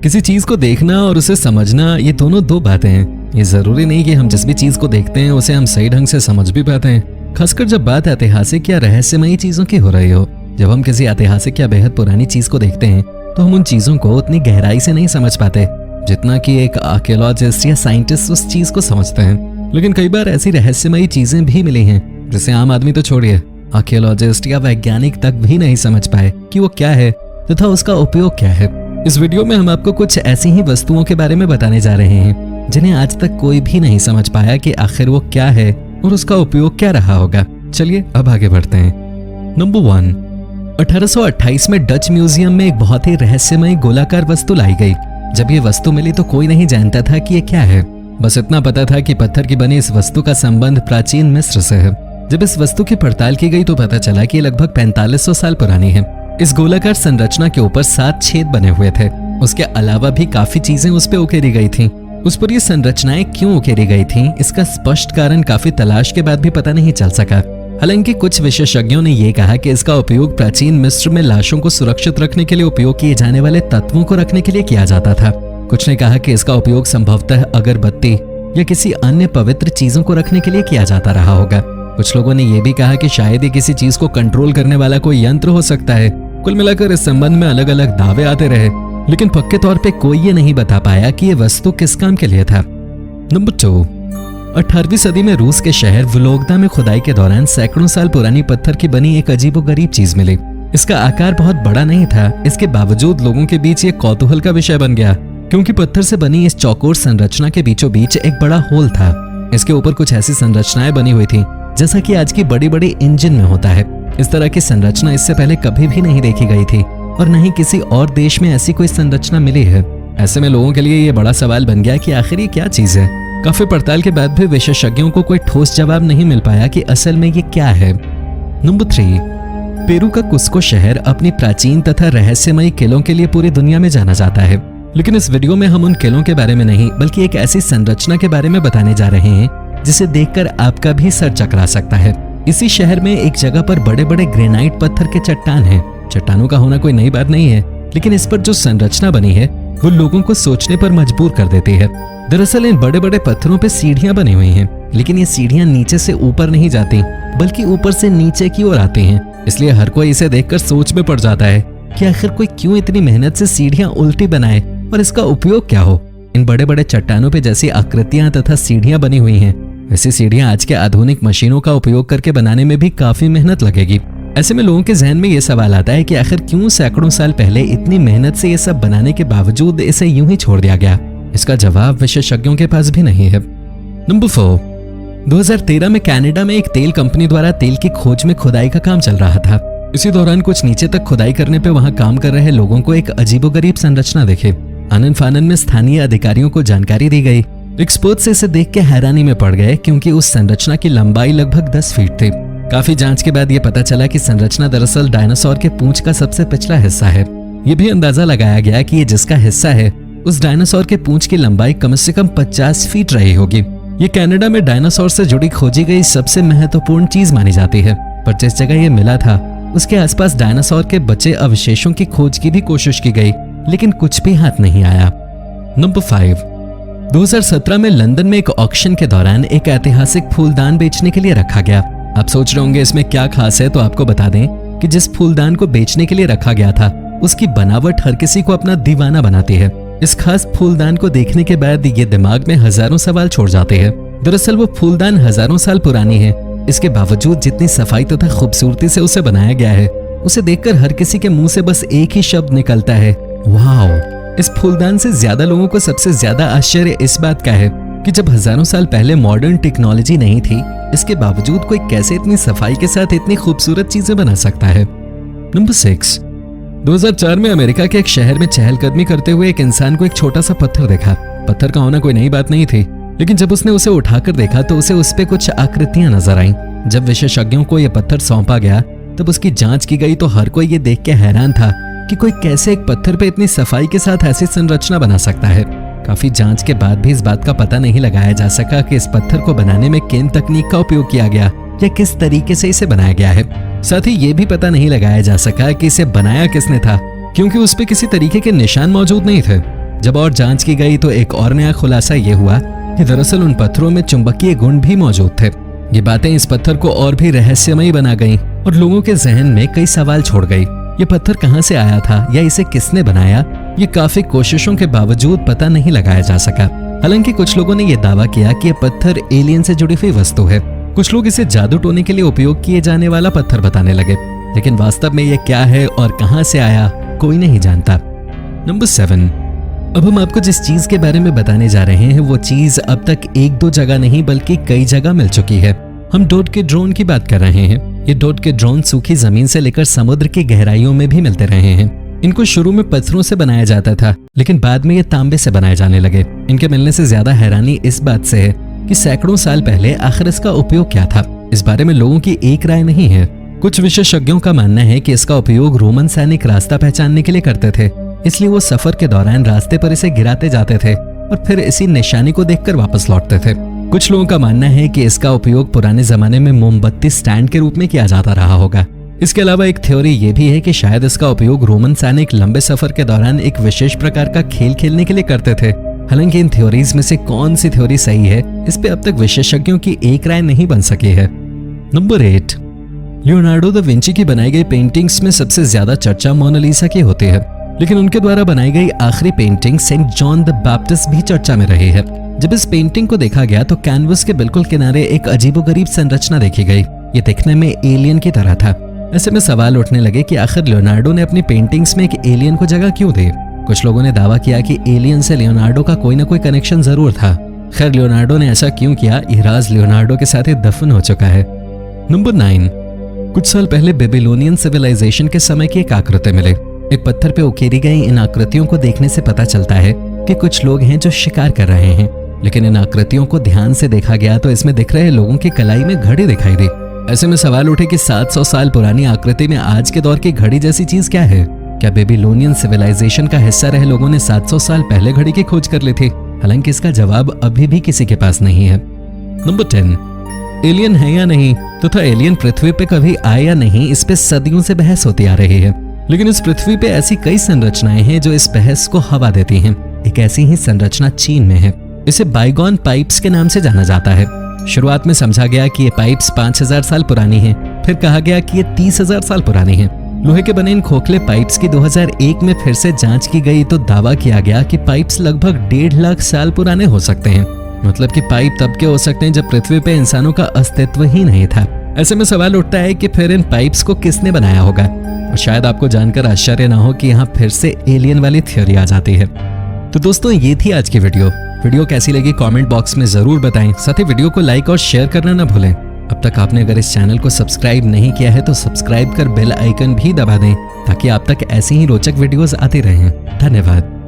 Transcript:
किसी चीज को देखना और उसे समझना ये दोनों दो बातें हैं। ये जरूरी नहीं कि हम जिस भी चीज को देखते हैं उसे हम सही ढंग से समझ भी पाते हैं, खासकर जब बात ऐतिहासिक या रहस्यमयी चीजों की हो रही हो। जब हम किसी ऐतिहासिक या बेहद पुरानी चीज को देखते हैं तो हम उन चीजों को उतनी गहराई से नहीं समझ पाते जितना कि एक आर्कियोलॉजिस्ट या साइंटिस्ट उस चीज को समझते हैं। लेकिन कई बार ऐसी रहस्यमयी चीजें भी मिली हैं जिसे आम आदमी तो छोड़िए, आर्कियोलॉजिस्ट या वैज्ञानिक तक भी नहीं समझ पाए कि वो क्या है तथा उसका उपयोग क्या है। इस वीडियो में हम आपको कुछ ऐसी ही वस्तुओं के बारे में बताने जा रहे हैं जिन्हें आज तक कोई भी नहीं समझ पाया कि आखिर वो क्या है और उसका उपयोग क्या रहा होगा। चलिए अब आगे बढ़ते हैं। नंबर 1, 1828 में डच म्यूजियम में एक बहुत ही रहस्यमय गोलाकार वस्तु लाई गई। जब ये वस्तु मिली तो कोई नहीं जानता था कि ये क्या है। बस इतना पता था कि पत्थर की बनी इस वस्तु का संबंध प्राचीन मिस्र से है। जब इस वस्तु की पड़ताल की गई तो पता चला कि ये लगभग 4500 साल पुरानी है। इस गोलाकार संरचना के ऊपर 7 छेद बने हुए थे। उसके अलावा भी काफी चीजें उस पर उकेरी गई थीं। उस पर ये संरचनाएं क्यों उकेरी गई थीं, इसका स्पष्ट कारण काफी तलाश के बाद भी पता नहीं चल सका। हालांकि कुछ विशेषज्ञों ने यह कहा कि इसका उपयोग प्राचीन मिस्र में लाशों को सुरक्षित रखने के लिए उपयोग किए जाने वाले तत्वों को रखने के लिए किया जाता था। कुछ ने कहा कि इसका उपयोग संभवतः अगरबत्ती या किसी अन्य पवित्र चीजों को रखने के लिए किया जाता रहा होगा। कुछ लोगों ने यह भी कहा कि शायद ये किसी चीज को कंट्रोल करने वाला कोई यंत्र हो सकता है। कुल मिलाकर इस संबंध में अलग अलग दावे आते रहे, लेकिन पक्के तौर पे कोई ये नहीं बता पाया कि ये वस्तु किस काम के लिए था। नंबर 2, 18वीं सदी में रूस के शहर वोलोगदा में खुदाई के दौरान सैकड़ों साल पुरानी पत्थर की बनी एक अजीबोगरीब चीज मिली। इसका आकार बहुत बड़ा नहीं था, इसके बावजूद लोगों के बीच ये कौतूहल का विषय बन गया, क्योंकि पत्थर से बनी इस चौकोर संरचना के बीचों बीच एक बड़ा होल था। इसके ऊपर कुछ ऐसी संरचनाएं बनी हुई थी जैसा कि आज की बड़ी बड़ी इंजन में होता है। इस तरह की संरचना इससे पहले कभी भी नहीं देखी गई थी और न ही किसी और देश में ऐसी कोई संरचना मिली है। ऐसे में लोगों के लिए ये बड़ा सवाल बन गया कि आखिर ये क्या चीज है। काफी पड़ताल के बाद भी विशेषज्ञों को कोई ठोस जवाब नहीं मिल पाया कि असल में ये क्या है। नंबर 3, पेरू का कुस्को शहर अपनी प्राचीन तथा रहस्यमयी किलों के लिए पूरी दुनिया में जाना जाता है। लेकिन इस वीडियो में हम उन किलों के बारे में नहीं बल्कि एक ऐसी संरचना के बारे में बताने जा रहे हैं जिसे देखकर आपका भी सर चकरा सकता है। इसी शहर में एक जगह पर बड़े बड़े ग्रेनाइट पत्थर के चट्टान हैं। चट्टानों का होना कोई नई बात नहीं है, लेकिन इस पर जो संरचना बनी है वो लोगों को सोचने पर मजबूर कर देती है। दरअसल इन बड़े बड़े पत्थरों पे सीढ़ियां बनी हुई हैं, लेकिन ये सीढ़ियां नीचे से ऊपर नहीं जाती बल्कि ऊपर से नीचे की ओर आती हैं। इसलिए हर कोई इसे देखकर सोच में पड़ जाता है कि आखिर कोई क्यों इतनी मेहनत से सीढ़ियां उल्टी बनाए और इसका उपयोग क्या हो। इन बड़े बड़े चट्टानों पे जैसी आकृतियां तथा सीढ़ियां बनी हुई हैं, वैसी सीढ़ियां आज के आधुनिक मशीनों का उपयोग करके बनाने में भी काफी मेहनत लगेगी। ऐसे में लोगों के जहन में ये सवाल आता है कि आखिर क्यों सैकड़ों साल पहले इतनी मेहनत से ये सब बनाने के बावजूद इसे यूं ही छोड़ दिया गया। इसका जवाब विशेषज्ञों के पास भी नहीं है। नंबर 4, 2013 में कनाडा में एक तेल कंपनी द्वारा तेल की खोज में खुदाई का काम चल रहा था। इसी दौरान कुछ नीचे तक खुदाई करने पे वहां काम कर रहे लोगों को एक अजीबोगरीब संरचना दिखी। आनन फानन में स्थानीय अधिकारियों को जानकारी दी गई। एक्सपर्ट्स इसे देख के हैरानी में पड़ गए, क्योंकि उस संरचना की लंबाई लगभग 10 फीट थी। काफी जांच के बाद यह पता चला कि संरचना दरअसल डायनासोर के पूंछ का सबसे पिछला हिस्सा है। यह भी अंदाजा लगाया गया कि ये जिसका हिस्सा है उस डायनासोर के पूंछ की लंबाई कम से कम 50 फीट रही होगी। ये कनाडा में डायनासोर से जुड़ी खोजी गई सबसे महत्वपूर्ण चीज मानी जाती है। पर जिस जगह ये मिला था उसके आसपास डायनासोर के बचे अवशेषों की खोज की भी कोशिश की गई, लेकिन कुछ भी हाथ नहीं आया। नंबर 5, 2017 में लंदन में एक ऑक्शन के दौरान एक ऐतिहासिक फूलदान बेचने के लिए रखा गया। आप सोच रहे होंगे इसमें क्या खास है, तो आपको बता दें कि जिस फूलदान को बेचने के लिए रखा गया था उसकी बनावट हर किसी को अपना दीवाना बनाती है। इस खास फूलदान को देखने के बाद ये दिमाग में हजारों सवाल छोड़ जाते हैं। दरअसल वो फूलदान हजारों साल पुरानी है, इसके बावजूद जितनी सफाई तथा खूबसूरती से उसे बनाया गया है उसे देखकर हर किसी के मुंह से बस एक ही शब्द निकलता है, वाओ। इस फूलदान से ज्यादा लोगों को सबसे ज्यादा आश्चर्य इस बात का है कि जब हजारों साल पहले मॉडर्न टेक्नोलॉजी नहीं थी, इसके बावजूद कोई कैसे इतनी सफाई के साथ इतनी खूबसूरत चीजें बना सकता है। नंबर 6, 2004 में अमेरिका के एक शहर में चहलकदमी करते हुए एक इंसान को एक छोटा सा पत्थर देखा। पत्थर का होना कोई नई बात नहीं थी, लेकिन जब उसने उसे उठाकर देखा तो उसे उस पे कुछ आकृतियां नजर आईं। जब विशेषज्ञों को यह पत्थर सौंपा गया तब उसकी जांच की गई तो हर कोई ये देख के हैरान था कि कोई कैसे एक पत्थर पे इतनी सफाई के साथ ऐसी संरचना बना सकता है। काफी जांच के बाद भी इस बात का पता नहीं लगाया जा सका कि इस पत्थर को बनाने में किन तकनीक का उपयोग किया गया या किस तरीके से इसे बनाया गया है। साथ ही ये भी पता नहीं लगाया जा सका कि इसे बनाया किसने था, क्योंकि उस पे किसी तरीके के निशान मौजूद नहीं थे। जब और जांच की गई तो एक और नया खुलासा ये हुआ कि दरअसल उन पत्थरों में चुंबकीय गुण भी मौजूद थे। ये बातें इस पत्थर को और भी रहस्यमयी बना गईं और लोगों के जहन में कई सवाल छोड़ गई। ये पत्थर कहां से आया था या इसे किसने बनाया, ये काफी कोशिशों के बावजूद पता नहीं लगाया जा सका। हालांकि कुछ लोगों ने यह दावा किया कि यह पत्थर एलियन से जुड़ी हुई वस्तु है। कुछ लोग इसे जादू टोने के लिए उपयोग किए जाने वाला पत्थर बताने लगे, लेकिन वास्तव में यह क्या है और कहां से आया कोई नहीं जानता। नंबर 7, अब हम आपको जिस चीज के बारे में बताने जा रहे हैं वो चीज अब तक 1-2 जगह नहीं बल्कि कई जगह मिल चुकी है। हम डोडकेड्रोन की बात कर रहे हैं। ये डोडकेड्रोन सूखी जमीन से लेकर समुद्र की गहराइयों में भी मिलते रहे हैं। इनको शुरू में पत्थरों से बनाया जाता था, लेकिन बाद में ये तांबे से बनाए जाने लगे। इनके मिलने से ज्यादा हैरानी इस बात से है कि सैकड़ों साल पहले आखिर इसका उपयोग क्या था। इस बारे में लोगों की एक राय नहीं है। कुछ विशेषज्ञों का मानना है कि इसका उपयोग रोमन सैनिक रास्ता पहचानने के लिए करते थे, इसलिए वो सफर के दौरान रास्ते पर इसे गिराते जाते थे और फिर इसी निशानी को देखकर वापस लौटते थे। कुछ लोगों का मानना है कि इसका उपयोग पुराने जमाने में मोमबत्ती स्टैंड के रूप में किया जाता रहा होगा। इसके अलावा एक थ्योरी ये भी है कि शायद इसका उपयोग रोमन सैनिक लंबे सफर के दौरान एक विशेष प्रकार का खेल खेलने के लिए करते थे। हालांकि इन थ्योरीज में से कौन सी थ्योरी सही है, इस पे अब तक विशेषज्ञों की एक राय नहीं बन सकी है। नंबर 8, लियोनार्डो दा विंची की बनाई गई पेंटिंग्स में सबसे ज्यादा चर्चा मोनालिसा की होती है, लेकिन उनके द्वारा बनाई गई आखिरी painting saint John the Baptist भी चर्चा में रही है। जब इस पेंटिंग को देखा गया तो कैनवस के बिल्कुल किनारे एक अजीबोगरीब संरचना देखी गई। ये दिखने में एलियन की तरह था। ऐसे में सवाल उठने लगे कि आखिर लियोनार्डो ने अपनी पेंटिंग्स में एक एलियन को जगह क्यों दी। कुछ लोगों ने दावा किया कि एलियन से लियोनार्डो का कोई ना कोई कनेक्शन जरूर था। खैर, लियोनार्डो ने ऐसा क्यों किया, ये राज लियोनार्डो के साथ ही दफन हो चुका है। नंबर 9, कुछ साल पहले बेबीलोनियन सिविलाइजेशन के समय की एक आकृति मिली। एक पत्थर पे उकेरी गई इन आकृतियों को देखने से पता चलता है कि कुछ लोग हैं जो शिकार कर रहे हैं, लेकिन इन आकृतियों को ध्यान से देखा गया तो इसमें दिख रहे लोगों की कलाई में घड़ी दिखाई दी। ऐसे में सवाल उठे कि 700 साल पुरानी आकृति में आज के दौर की घड़ी जैसी चीज क्या है। क्या बेबीलोनियन सिविलाइजेशन का हिस्सा रहे लोगों ने 700 साल पहले घड़ी की खोज कर ली थी? हालांकि इसका जवाब अभी भी किसी के पास नहीं है। नंबर 10, एलियन है या नहीं तथा एलियन पृथ्वी पे कभी आए या नहीं, इस पे सदियों से बहस होती आ रही है। लेकिन इस पृथ्वी पे ऐसी कई संरचनाएं हैं जो इस बहस को हवा देती हैं। एक ऐसी ही संरचना चीन में है। इसे बाइगॉन पाइप्स के नाम से जाना जाता है। शुरुआत में समझा गया कि ये पाइप्स 5000 साल पुरानी हैं, फिर कहा गया कि ये 30,000 साल पुरानी हैं। लोहे के बने इन खोखले पाइप्स की 2001 में फिर से जांच की गई तो दावा किया गया कि पाइप्स लगभग 1.5 लाख साल पुराने हो सकते हैं। मतलब कि पाइप तब के हो सकते हैं जब पृथ्वी पे इंसानों का अस्तित्व ही नहीं था। ऐसे में सवाल उठता है कि फिर इन पाइप्स को किसने बनाया होगा। और शायद आपको जानकर आश्चर्य ना हो कि यहाँ फिर से एलियन वाली थ्योरी आ जाती है। तो दोस्तों, ये थी आज की वीडियो कैसी लगी कमेंट बॉक्स में जरूर बताएं। साथ ही वीडियो को लाइक और शेयर करना ना भूलें। अब तक आपने अगर इस चैनल को सब्सक्राइब नहीं किया है तो सब्सक्राइब कर बेल आइकन भी दबा दें ताकि आप तक ऐसी ही रोचक वीडियोस आती रहें। धन्यवाद।